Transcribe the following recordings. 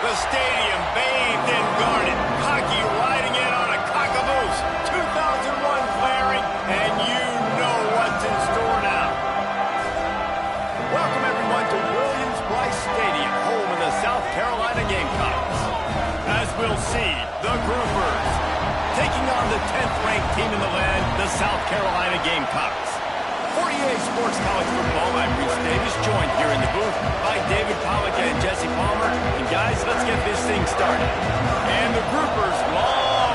The stadium bathed in garnet. Hockey riding in on a cock-a-moose. 2001 flaring, and you know what's in store now. Welcome, everyone, to Williams-Brice Stadium, home of the South Carolina Gamecocks. As we'll see, the Groupers taking on the 10th-ranked team in the land, the South Carolina Gamecocks. For EA Sports College Football, I'm Reese Davis, joined here in the booth by David Pollack and Jesse Palmer. And guys, let's get this thing started. And the Groupers' long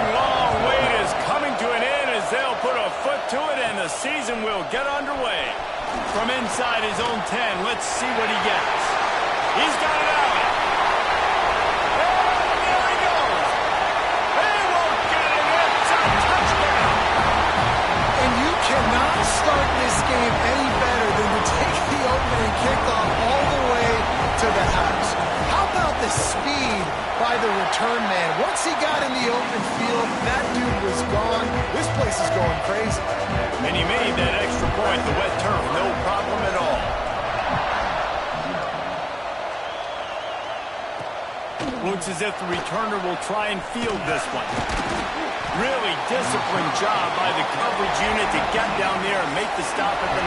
wait is coming to an end as they'll put a foot to it and the season will get underway. From inside his own 10, let's see what he gets. He's got it out. And there he goes. He won't get it. It's a touchdown. And you cannot start this game any better than to take the opening kickoff all the way to the house. How about the speed by the return man? Once he got in the open field, that dude was gone. This place is going crazy. And he made that extra point, the wet turf, no problem at all. Looks as if the returner will try and field this one. Really disciplined job by the coverage unit to get down there and make the stop at the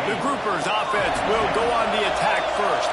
19. The Groupers' offense will go on the attack first.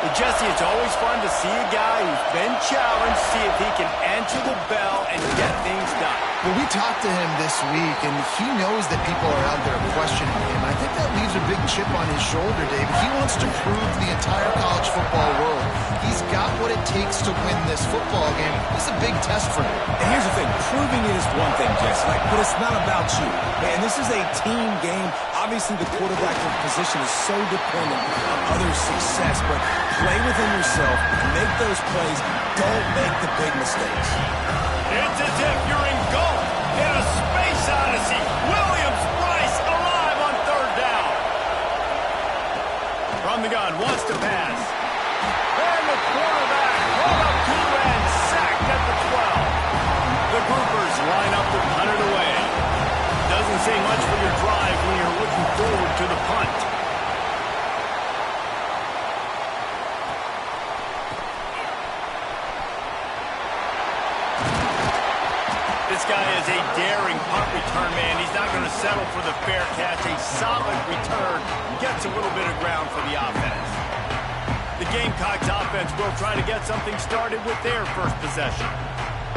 But Jesse, it's always fun to see a guy who's been challenged, see if he can answer the bell and get things done. Well, we talked to him this week, and he knows that people are out there questioning him. I think that leaves a big chip on his shoulder, David. He wants to prove to the entire college football world he's got what it takes to win this football game. This is a big test for him. And here's the thing. Proving it is one thing, Jesse, but it's not about you. And this is a team game. Obviously, the quarterback position is so dependent on others' success, but play within yourself, make those plays, don't make the big mistakes. It's as if you're engulfed in a space odyssey. Williams-Brice alive on third down. From the gun, wants to pass. And the quarterback brought up to and sacked at the 12. The Groupers line up to punt it away. Doesn't say much for your drive when you're looking forward to the punt. This guy is a daring punt return man. He's not going to settle for the fair catch. A solid return gets a little bit of ground for the offense. The Gamecocks offense will try to get something started with their first possession.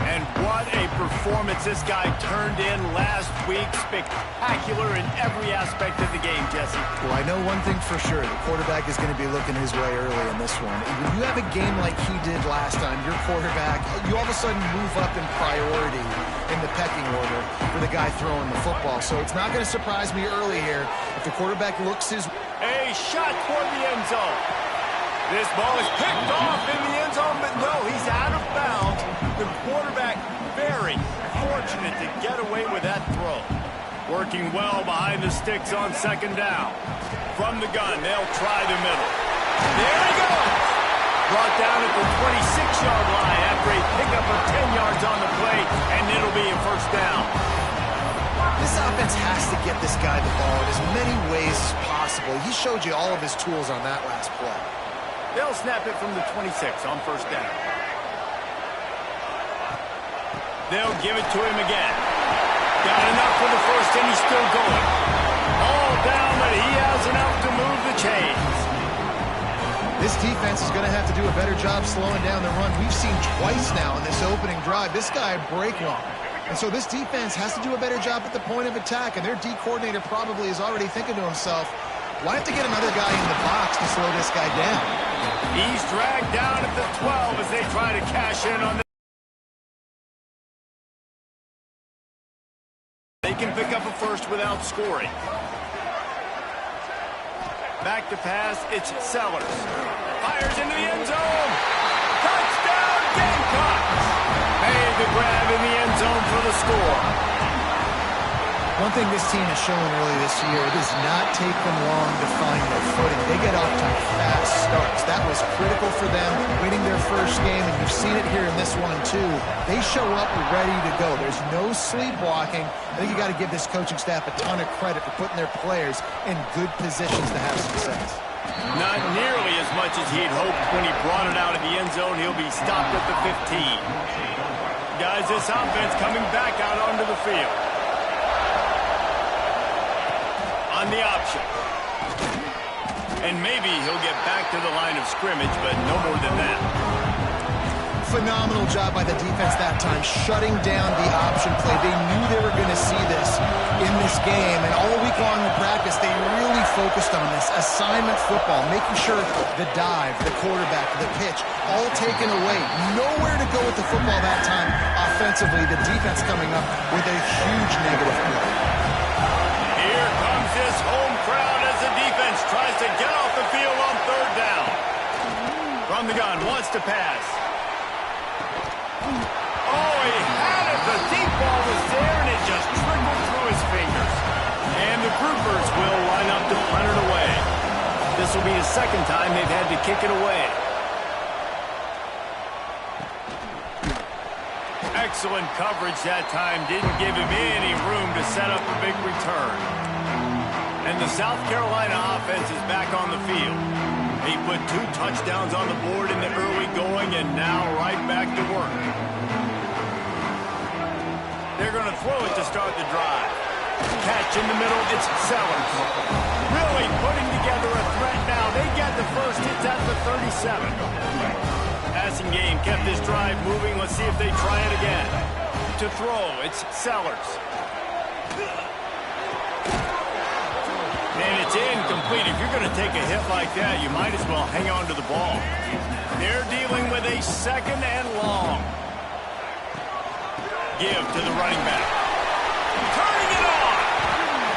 And what a performance this guy turned in last week. Spectacular in every aspect of the game, Jesse. Well, I know one thing for sure. The quarterback is going to be looking his way early in this one. When you have a game like he did last time, your quarterback, you all of a sudden move up in priority in the pecking order for the guy throwing the football. So it's not going to surprise me early here if the quarterback looks his... A shot toward the end zone. This ball is picked off in the end zone, but no, he's out of bounds. The quarterback very fortunate to get away with that throw. Working well behind the sticks on second down. From the gun, they'll try the middle. There he goes! Brought down at the 26-yard line after a pickup of 10 yards on the play, and it'll be a first down. This offense has to get this guy the ball in as many ways as possible. He showed you all of his tools on that last play. They'll snap it from the 26 on first down. They'll give it to him again. Got enough for the first, and he's still going. All down, but he has enough to move the chains. This defense is going to have to do a better job slowing down the run. We've seen twice now in this opening drive. This guy break one. And so this defense has to do a better job at the point of attack, and their D coordinator probably is already thinking to himself, well, I have to get another guy in the box to slow this guy down. He's dragged down at the 12 as they try to cash in on the... They can pick up a first without scoring. Back to pass, it's Sellers. Fires into the end zone. Touchdown, Gamecocks! Made the grab in the end zone for the score. One thing this team has shown early this year, it does not take them long to find their footing. They get off to fast starts. That was critical for them, winning their first game, and you've seen it here in this one too. They show up ready to go. There's no sleepwalking. I think you got to give this coaching staff a ton of credit for putting their players in good positions to have success. Not nearly as much as he'd hoped when he brought it out of the end zone. He'll be stopped at the 15. Guys, this offense coming back out onto the field. On the option. And maybe he'll get back to the line of scrimmage, but no more than that. Phenomenal job by the defense that time, shutting down the option play. They knew they were going to see this in this game, and all week long in practice, they really focused on this assignment football, making sure the dive, the quarterback, the pitch, all taken away. Nowhere to go with the football that time offensively. The defense coming up with a huge negative play. Here comes this home crowd as the defense tries to get off the field on third down. From the gun, wants to pass. Oh, he had it. The deep ball was there, and it just trickled through his fingers. And the groupers will line up to punt it away. This will be the second time they've had to kick it away. Excellent coverage that time. Didn't give him any room to set up a big return. And the South Carolina offense is back on the field. He put 2 touchdowns on the board in the early going, and now right back to work. They're going to throw it to start the drive. Catch in the middle, it's Sellers. Really putting together a threat now. They get the first, it's at the 37. Passing game kept this drive moving. Let's see if they try it again. To throw, it's Sellers. And it's incomplete. If you're going to take a hit like that, you might as well hang on to the ball. They're dealing with a second and long. Give to the running back. Turning it on.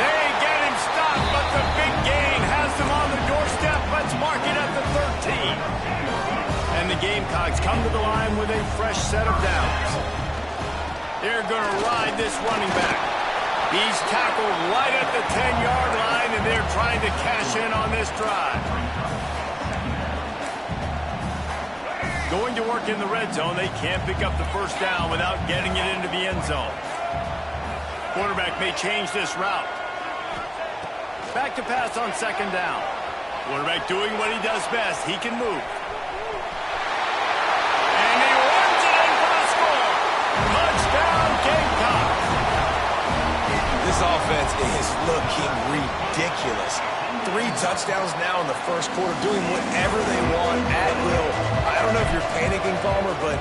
They get him stopped, but the big gain has them on the doorstep. Let's mark it at the 13. And the Gamecocks come to the line with a fresh set of downs. They're going to ride this running back. He's tackled right at the 10-yard line, and they're trying to cash in on this drive. Going to work in the red zone. They can't pick up the first down without getting it into the end zone. Quarterback may change this route. Back to pass on second down. Quarterback doing what he does best. He can move. And he runs it in for the score. Touchdown, Gamecocks. This offense is looking ridiculous. 3 touchdowns now in the first quarter, doing whatever they want at will. I don't know if you're panicking, Palmer, but,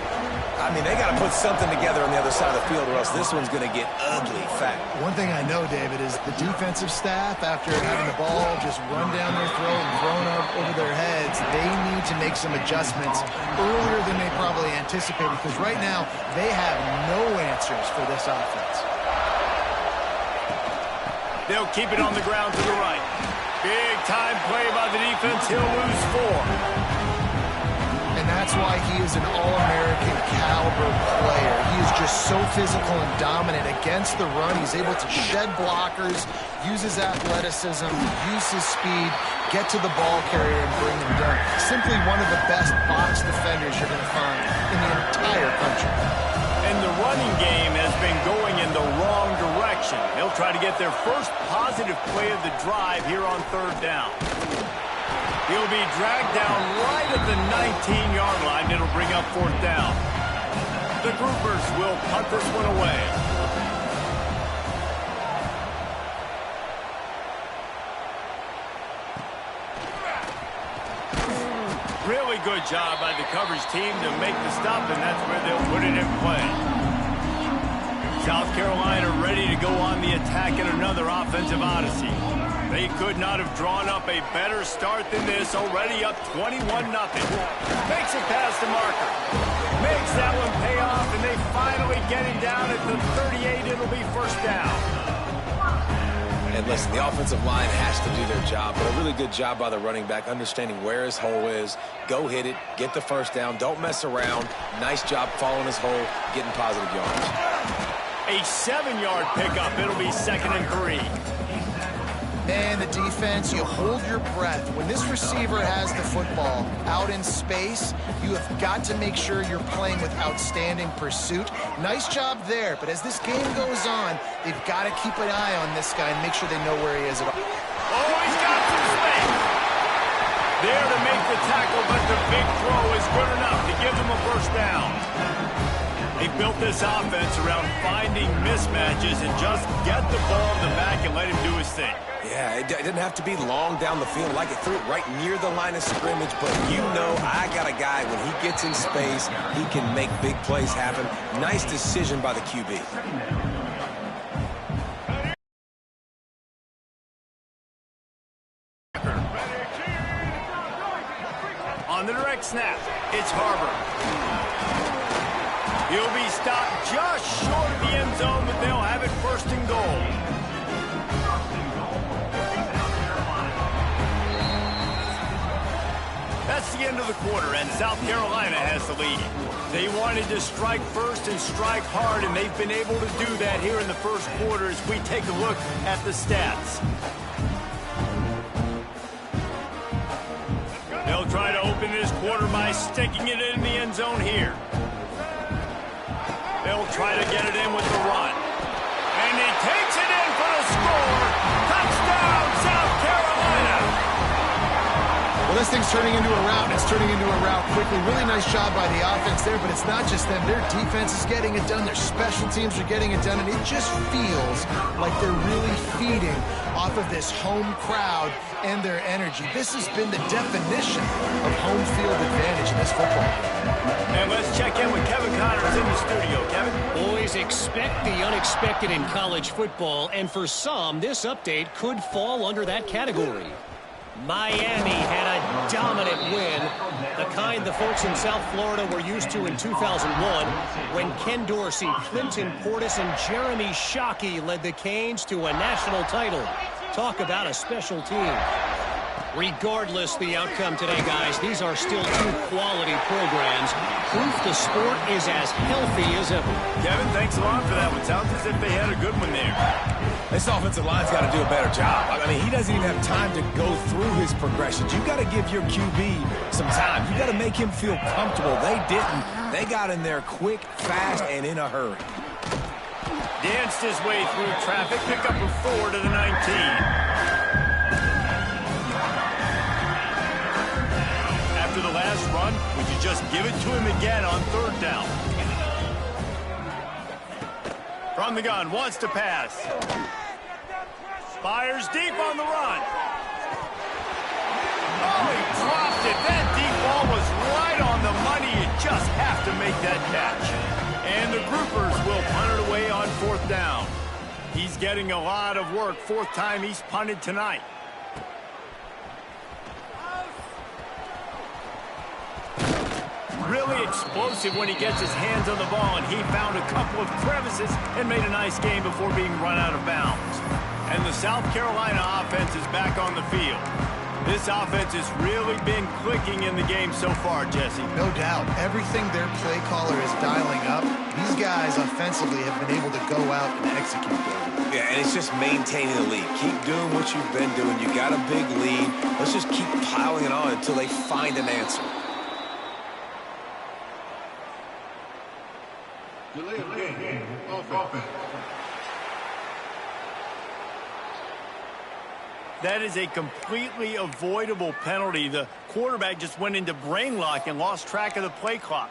I mean, they got to put something together on the other side of the field or else this one's going to get ugly fast. One thing I know, David, is the defensive staff, after having the ball just run down their throat and thrown up over their heads, they need to make some adjustments earlier than they probably anticipated, because right now they have no answers for this offense. They'll keep it on the ground to the right. Big time play by the defense. He'll lose 4. And that's why he is an all-American caliber player. He is just so physical and dominant against the run. He's able to shed blockers, use his athleticism, use his speed, get to the ball carrier and bring him down. Simply one of the best box defenders you're going to find in the entire country. And the running game has been going in the wrong direction. They'll try to get their first positive play of the drive here on third down. He'll be dragged down right at the 19-yard line. It'll bring up fourth down. The groupers will punt this one away. Really good job by the coverage team to make the stop, and that's where they'll put it in play. South Carolina ready to go on the attack in another offensive odyssey. They could not have drawn up a better start than this, already up 21-0. Makes it past the marker. Makes that one pay off, and they finally get him down at the 38. It'll be first down. And listen, the offensive line has to do their job, but a really good job by the running back, understanding where his hole is. Go hit it, get the first down, don't mess around. Nice job following his hole, getting positive yards. A 7-yard pickup. It'll be 2nd and 3. And the defense, you hold your breath. When this receiver has the football out in space, you have got to make sure you're playing with outstanding pursuit. Nice job there, but as this game goes on, they've got to keep an eye on this guy and make sure they know where he is at all. Oh, he's got some space. There to make the tackle, but the big throw is good enough to give them a first down. They built this offense around finding mismatches and just get the ball in the back and let him do his thing. Yeah, it didn't have to be long down the field. Like it threw it right near the line of scrimmage, but you know I got a guy, when he gets in space, he can make big plays happen. Nice decision by the QB. On the direct snap, it's Harbor. He'll be stopped just short of the end zone, but they'll have it first and goal. That's the end of the quarter, and South Carolina has the lead. They wanted to strike first and strike hard, and they've been able to do that here in the first quarter as we take a look at the stats. They'll try to open this quarter by sticking it in the end zone here. They'll try to get it in with the run. And he takes it in for the score. Touchdown, South Carolina! Well, this thing's turning into a rout, and it's turning into a rout quickly. Really nice job by the offense there, but it's not just them. Their defense is getting it done. Their special teams are getting it done, and it just feels like they're really feeding off of this home crowd and their energy. This has been the definition of home field advantage in this football game. And let's check in with Kevin Connors in the studio. Kevin? Boys, expect the unexpected in college football, and for some, this update could fall under that category. Miami had a dominant win, the kind the folks in South Florida were used to in 2001 when Ken Dorsey, Clinton Portis, and Jeremy Shockey led the Canes to a national title. Talk about a special team. Regardless the outcome today, guys, these are still two quality programs. Proof the sport is as healthy as ever. Kevin, thanks a lot for that one. Sounds as if they had a good one there. This offensive line's got to do a better job. I mean, he doesn't even have time to go through his progressions. You've got to give your QB some time. You've got to make him feel comfortable. They didn't. They got in there quick, fast, and in a hurry. Danced his way through traffic, pick up a 4 to the 19. After the last run, would you just give it to him again on third down? From the gun, wants to pass. Fires deep on the run. Oh, he dropped it. That deep ball was right on the money. You just have to make that catch. And the Groupers will punt it away on fourth down. He's getting a lot of work. Fourth time he's punted tonight. Really explosive when he gets his hands on the ball, and he found a couple of crevices and made a nice game before being run out of bounds. And the South Carolina offense is back on the field. This offense has really been clicking in the game so far, Jesse. No doubt. Everything their play caller is dialing up, these guys offensively have been able to go out and execute there. Yeah, and it's just maintaining the lead. Keep doing what you've been doing. You got a big lead. Let's just keep piling it on until they find an answer. Delay of game. Offense. That is a completely avoidable penalty. The quarterback just went into brain lock and lost track of the play clock.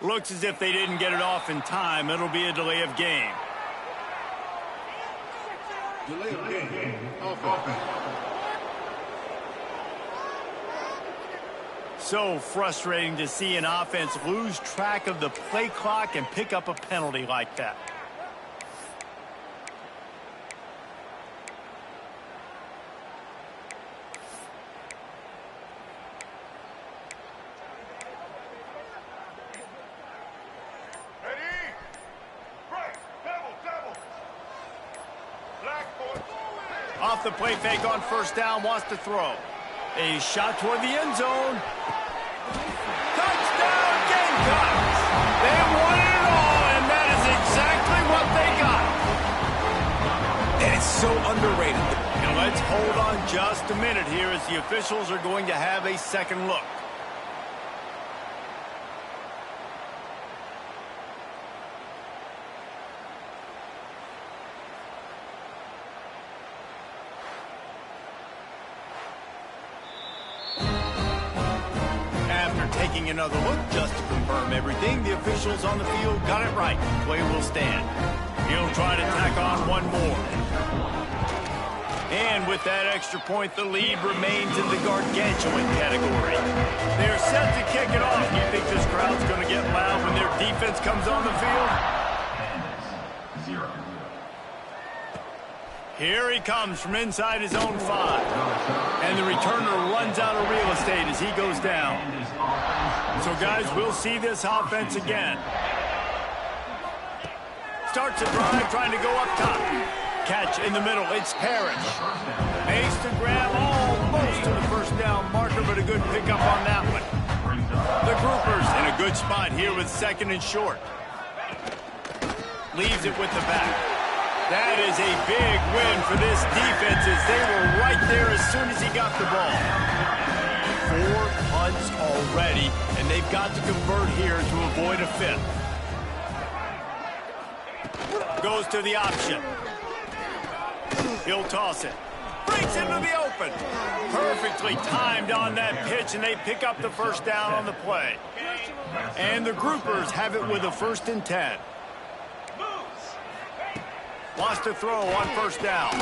Looks as if they didn't get it off in time. It'll be a delay of game. Delay of game. Offense. So frustrating to see an offense lose track of the play clock and pick up a penalty like that. Off the play fake on first down, wants to throw. A shot toward the end zone. Touchdown, Gamecocks! They won it all, and that is exactly what they got. And it's so underrated. And let's hold on just a minute here as the officials are going to have a second look. After taking another look just to confirm everything, the officials on the field got it right. Play will stand. He'll try to tack on one more. And with that extra point, the lead remains in the gargantuan category. They're set to kick it off. Do you think this crowd's going to get loud when their defense comes on the field? Here he comes from inside his own 5. And the returner runs out of real estate as he goes down. So, guys, we'll see this offense again. Starts a drive, trying to go up top. Catch in the middle. It's Parrish. Makes the grab almost to the first down marker, but a good pickup on that one. The Groupers in a good spot here with second and short. Leaves it with the back. That is a big win for this defense as they were right there as soon as he got the ball. 4 punts already, and they've got to convert here to avoid a 5th. Goes to the option. He'll toss it. Breaks into the open. Perfectly timed on that pitch, and they pick up the first down on the play. And the Groupers have it with a 1st and 10. Lost a throw on first down.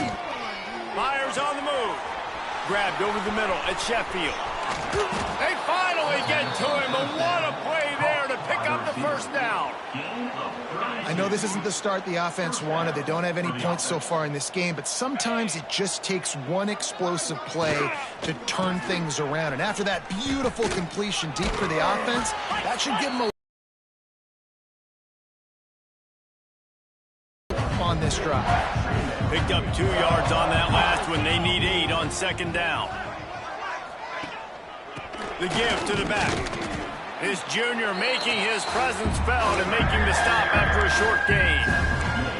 Myers on the move. Grabbed over the middle at Sheffield. They finally get to him, and what a play there to pick up the first down. I know this isn't the start the offense wanted. They don't have any points so far in this game, but sometimes it just takes one explosive play to turn things around. And after that beautiful completion deep for the offense, that should give them a on this drive. Picked up 2 yards on that last one. They need 8 on second down. The give to the back. This junior making his presence felt and making the stop after a short gain.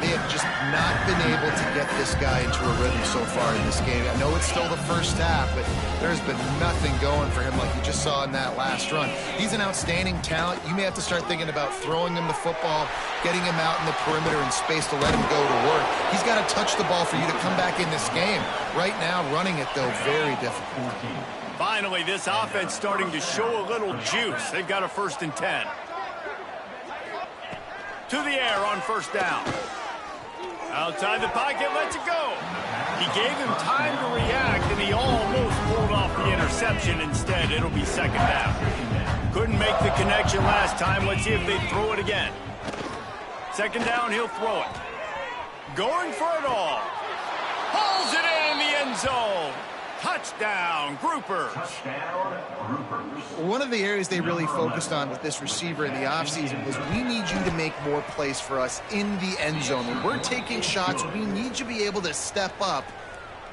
They have just not been able to get this guy into a rhythm so far in this game. I know it's still the first half, but there's been nothing going for him like you just saw in that last run. He's an outstanding talent. You may have to start thinking about throwing him the football, getting him out in the perimeter in space to let him go to work. He's got to touch the ball for you to come back in this game. Right now, running it, though, very difficult. Finally, this offense starting to show a little juice. They've got a 1st and 10. To the air on first down. Outside the pocket, lets it go. He gave him time to react, and he almost pulled off the interception. Instead, it'll be second down. Couldn't make the connection last time. Let's see if they throw it again. Second down, he'll throw it. Going for it all. Hauls it in the end zone. Touchdown, Groupers. One of the areas they really focused on with this receiver in the offseason was we need you to make more plays for us in the end zone. When we're taking shots, we need you to be able to step up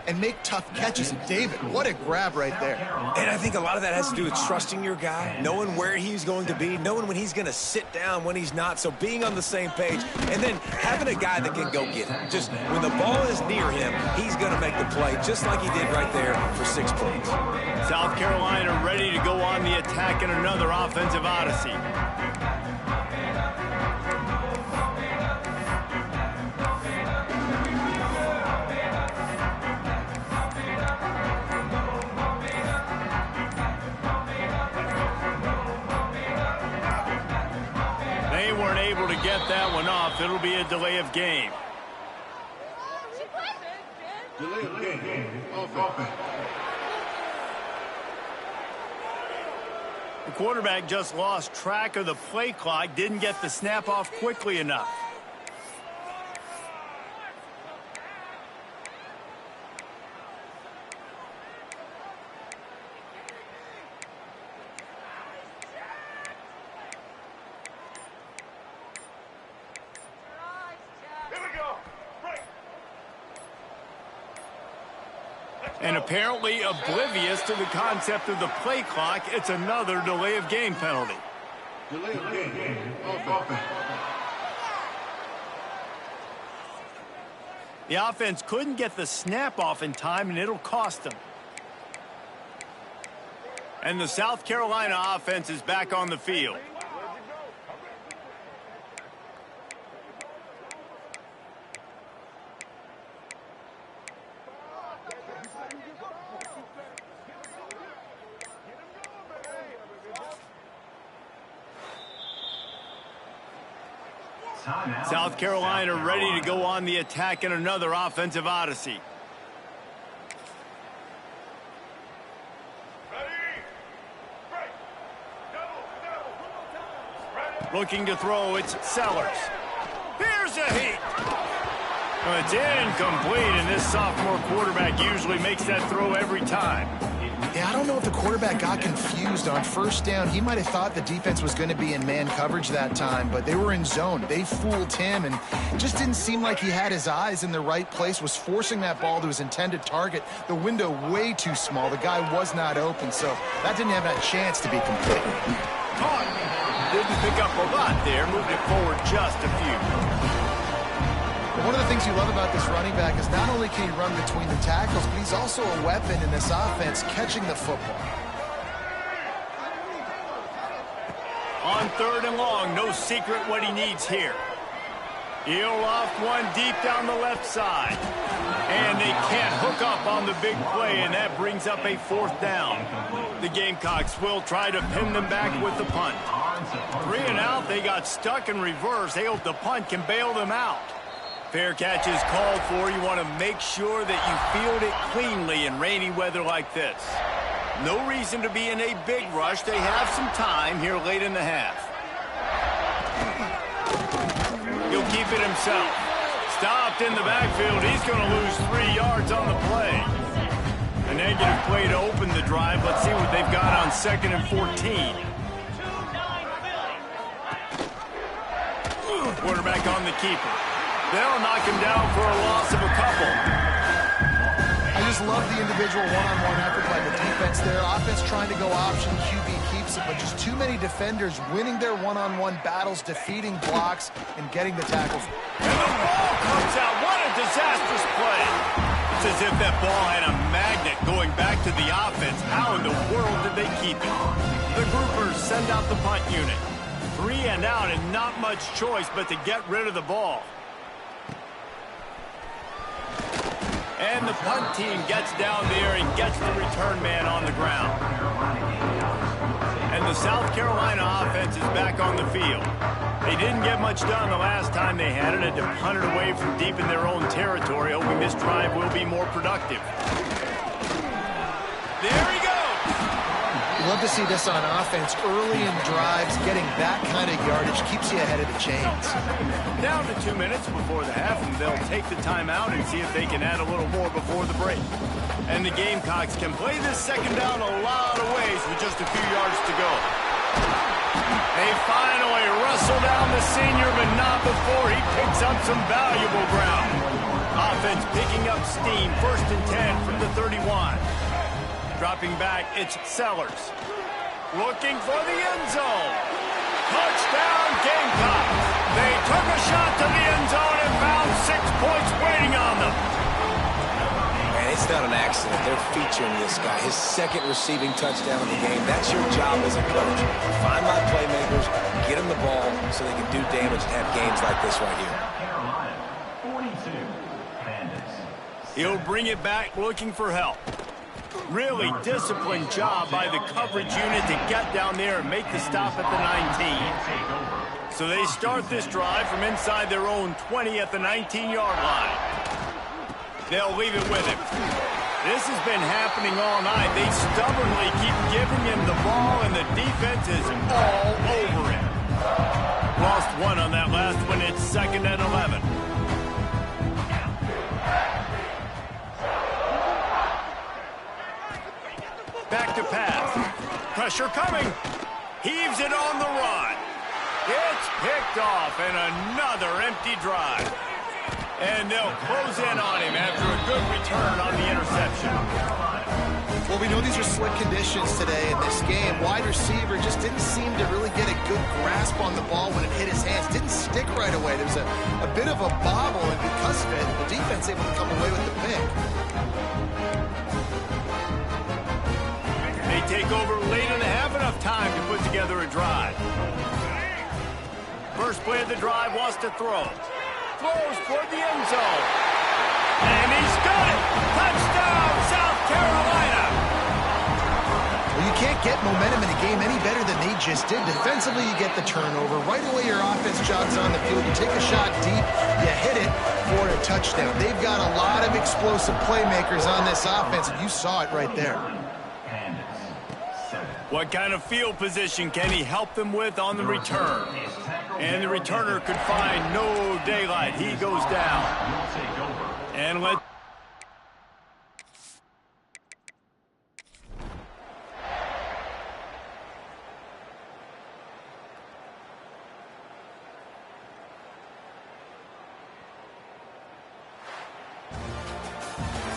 and make tough catches. And David, what a grab right there. And I think a lot of that has to do with trusting your guy, knowing where he's going to be, knowing when he's going to sit down, when he's not. So being on the same page, and then having a guy that can go get it. Just when the ball is near him, he's going to make the play, just like he did right there for 6 points. South Carolina ready to go on the attack in another offensive odyssey. Able to get that one off. It'll be a delay of game. Delay of game. Offense. The quarterback just lost track of the play clock, didn't get the snap off quickly enough. And apparently oblivious to the concept of the play clock, it's another delay of game penalty. Delay of game. Offense. The offense couldn't get the snap off in time, and it'll cost them. And the South Carolina offense is back on the field. South Carolina ready to go on the attack in another offensive odyssey. Looking to throw, it's Sellers. Here's a heat. It's incomplete, and this sophomore quarterback usually makes that throw every time. Yeah, I don't know if the quarterback got confused on first down. He might have thought the defense was going to be in man coverage that time, but they were in zone. They fooled him, and just didn't seem like he had his eyes in the right place, was forcing that ball to his intended target. The window way too small. The guy was not open, so that didn't have that chance to be complete. Caught. Didn't pick up a lot there. Moved it forward just a few. One of the things you love about this running back is not only can he run between the tackles, but he's also a weapon in this offense, catching the football. On 3rd and long, no secret what he needs here. He'll loft one deep down the left side. And they can't hook up on the big play, and that brings up a 4th down. The Gamecocks will try to pin them back with the punt. 3 and out, they got stuck in reverse. They hope the punt can bail them out. Fair catch is called for. You want to make sure that you field it cleanly in rainy weather like this. No reason to be in a big rush. They have some time here late in the half. He'll keep it himself. Stopped in the backfield. He's going to lose 3 yards on the play. A negative play to open the drive. Let's see what they've got on 2nd and 14. Quarterback on the keeper. They'll knock him down for a loss of a couple. I just love the individual one-on-one effort by the defense there. Offense trying to go option, QB keeps it, but just too many defenders winning their one-on-one battles, defeating blocks, and getting the tackles. And the ball comes out. What a disastrous play. It's as if that ball had a magnet going back to the offense. How in the world did they keep it? The groupers send out the punt unit. 3 and out and not much choice but to get rid of the ball. And the punt team gets down there and gets the return man on the ground. And the South Carolina offense is back on the field. They didn't get much done the last time they had it. Had to punt it away from deep in their own territory, hoping this drive will be more productive. There he goes. You love to see this on offense. Early in drives, getting that kind of yardage keeps you ahead of the chains. Down to 2 minutes before the half, and they'll take the timeout and see if they can add a little more before the break. And the Gamecocks can play this 2nd down a lot of ways with just a few yards to go. They finally wrestle down the senior, but not before he picks up some valuable ground. Offense picking up steam, 1st and 10 from the 31. Dropping back, it's Sellers. Looking for the end zone. Touchdown, Gamecocks. They took a shot to the end zone and found 6 points waiting on them. And it's not an accident. They're featuring this guy. His 2nd receiving touchdown of the game. That's your job as a coach. Find my playmakers, get them the ball so they can do damage and have games like this right here. He'll bring it back looking for help. Really disciplined job by the coverage unit to get down there and make the stop at the 19. So they start this drive from inside their own 20 at the 19-yard line. They'll leave it with him. This has been happening all night. They stubbornly keep giving him the ball, and the defense is all over him. Lost 1 on that last one. It's 2nd and 11. Back to pass. Pressure coming. Heaves it on the run. It's picked off, and another empty drive. And they'll close in on him after a good return on the interception. Well, we know these are slick conditions today in this game. Wide receiver just didn't seem to really get a good grasp on the ball when it hit his hands. Didn't stick right away. There was a bit of a bobble, and because of it, the defense able to come away with the pick. They take over late and have enough time to put together a drive. First play of the drive wants to throw. Throws toward the end zone. And he's got it! Touchdown, South Carolina! Well, you can't get momentum in a game any better than they just did. Defensively, you get the turnover. Right away, your offense jogs on the field. You take a shot deep, you hit it for a touchdown. They've got a lot of explosive playmakers on this offense, and you saw it right there. What kind of field position can he help them with on the return? And the returner could find no daylight. He goes down. And let...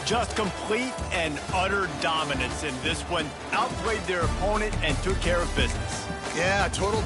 Just complete and utter dominance in this one. Outplayed their opponent and took care of business. Yeah, total